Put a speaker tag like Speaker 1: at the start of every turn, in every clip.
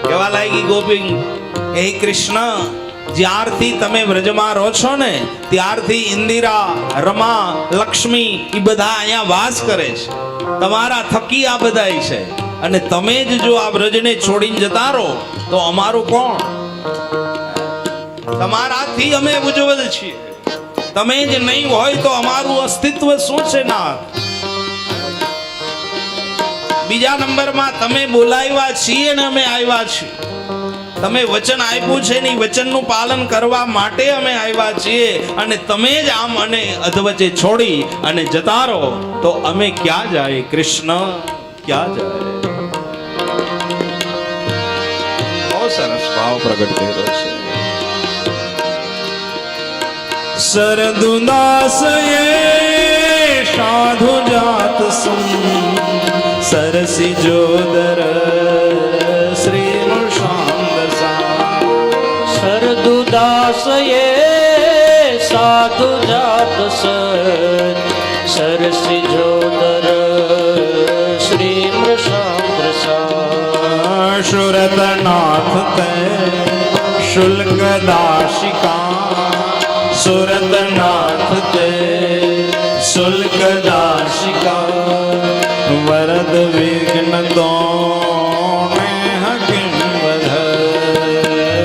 Speaker 1: કેવા લાગી ગોપી, હે કૃષ્ણ, જ્યારથી તમે વ્રજમાં રહો છો ને ત્યારથી ઇન્દિરા, રમા, લક્ષ્મી એ બધા અહીંયા વાસ કરે છે. તમારા થકી આ બધાય છે. અને તમે જ જો આ વ્રજને છોડીને જતા રહો તો અમારું કોણ? તમારાથી અમે ઉજ્જવલ છીએ. તમે જ નહીં હોય તો અમારું અસ્તિત્વ શું છે? ના. બીજા નંબરમાં તમે બોલાવ્યા છીએ ને અમે આવ્યા છીએ. તમે વચન આપ્યું છે ને વચનનું પાલન કરવા માટે અમે આવ્યા છીએ. અને તમે જ આમ અને અધવચ્ચે છોડી અને જતા રહો તો અમે ક્યાં જાય? કૃષ્ણ ક્યાં જાય? બહુ સરસ ભાવ પ્રગટ કર્યો છે. સરદુદાસ સાધુ જાત સુન સરસી જોદર શ્રી
Speaker 2: સરદુદાસ સાધુ જાત સરસી જોદર શ્રી
Speaker 1: સુરતનાથ તે શુલ્ક દાશિકા, સુરતનાથ તે શુલ્ક દાશિકા, વરદ વિઘ્ન દો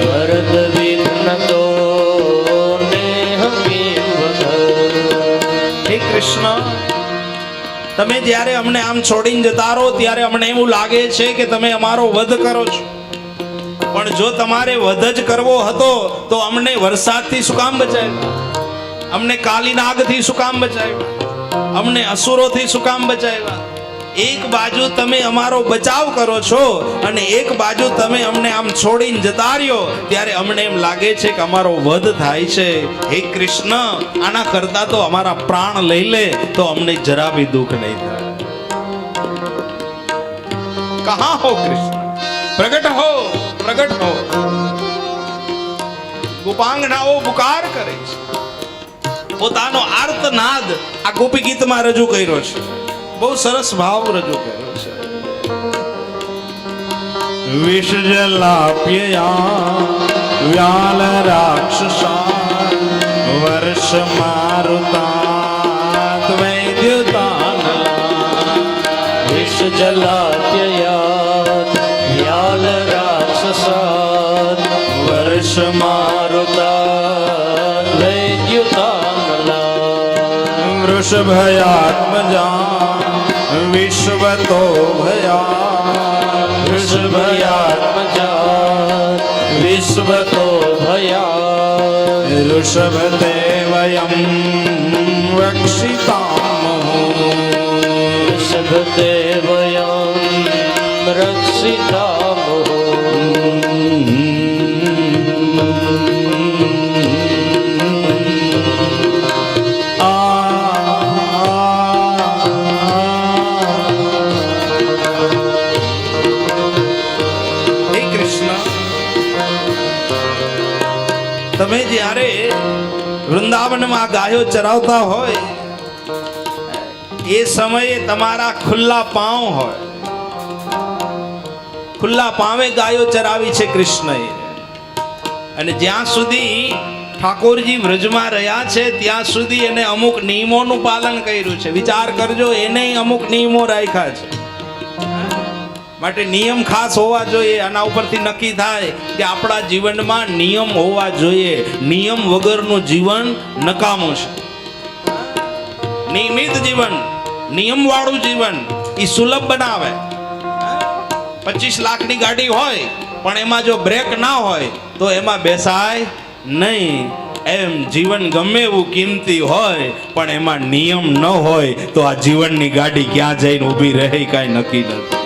Speaker 2: વરદ વિઘ્ન દો
Speaker 1: હે કૃષ્ણ, તમે જ્યારે અમને આમ છોડીને જતા રહો ત્યારે અમને એવું લાગે છે કે તમે અમારો વધ કરો છો. પણ જો તમારે વધ જ કરવો હતો તો અમને વરસાદથી શું કામ બચાવ્યા? અમને કાલી નાગથી શું કામ બચાવ્યા? અમને અસુરોથી શું કામ બચાવ્યા? એક બાજુ તમે અમારો બચાવ કરો છો અને એક બાજુ તમે અમને આમ છોડીને જતા રહ્યો ત્યારે અમને એમ લાગે છે કે અમારો વધ થાય છે. હે કૃષ્ણ, આના કરતા તો અમારા પ્રાણ લઈ લે તો અમને જરા બી દુઃખ નહીં થાય. કહા હો કૃષ્ણ? પ્રગટ હો, પ્રગટ હો. ગોપાંગનાઓ પુકાર કરે છે. પોતાનો આર્તનાદ આ ગોપી ગીતમાં રજૂ કર્યો છે. બહુ સરસ ભાવ રજૂ કર્યો છે. વિષ જલાપ્યયા વ્યાલ રાક્ષસા વર્ષ મારુતા વૈદ્યુતાનલા.
Speaker 2: વિષ જલાપ્યયા વ્યાલ રાક્ષસા વર્ષ મારુતા વૈદ્યુતાનલા.
Speaker 1: વૃષભયાત્મજા વિશ્વતો ભયા,
Speaker 2: વૃષભયાત્મજા વિશ્વતો ભયા.
Speaker 1: ઋષભતે વયમ રક્ષિતામઃ,
Speaker 2: ઋષભતે વયમ રક્ષિતામઃ.
Speaker 1: તમે જ્યારે વૃંદાવનમાં ગાયો ચરાવતા હોય એ સમયે તમારા ખુલ્લા પાંવ હોય. ખુલ્લા પાવે ગાયો ચરાવી છે કૃષ્ણએ. અને જ્યાં સુધી ઠાકોરજી વ્રજમાં રહ્યા છે ત્યાં સુધી એને અમુક નિયમોનું પાલન કર્યું છે. વિચાર કરજો, એને અમુક નિયમો રાખ્યા છે. માટે નિયમ ખાસ હોવા જોઈએ. આના ઉપરથી નક્કી થાય કે આપણા જીવનમાં નિયમ હોવા જોઈએ. નિયમ વગરનું જીવન નકામું છે. નિયમિત જીવન, નિયમવાળું જીવન એ સુલભ બનાવે. 25 લાખની ગાડી હોય પણ એમાં જો બ્રેક ના હોય તો એમાં બેસાય નહીં. એમ જીવન ગમે એવું કિંમતી હોય પણ એમાં નિયમ ન હોય તો આ જીવનની ગાડી ક્યાં જઈને ઊભી રહે કાંઈ નક્કી નથી.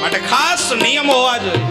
Speaker 1: માટે ખાસ નિયમ હોવા જોઈએ.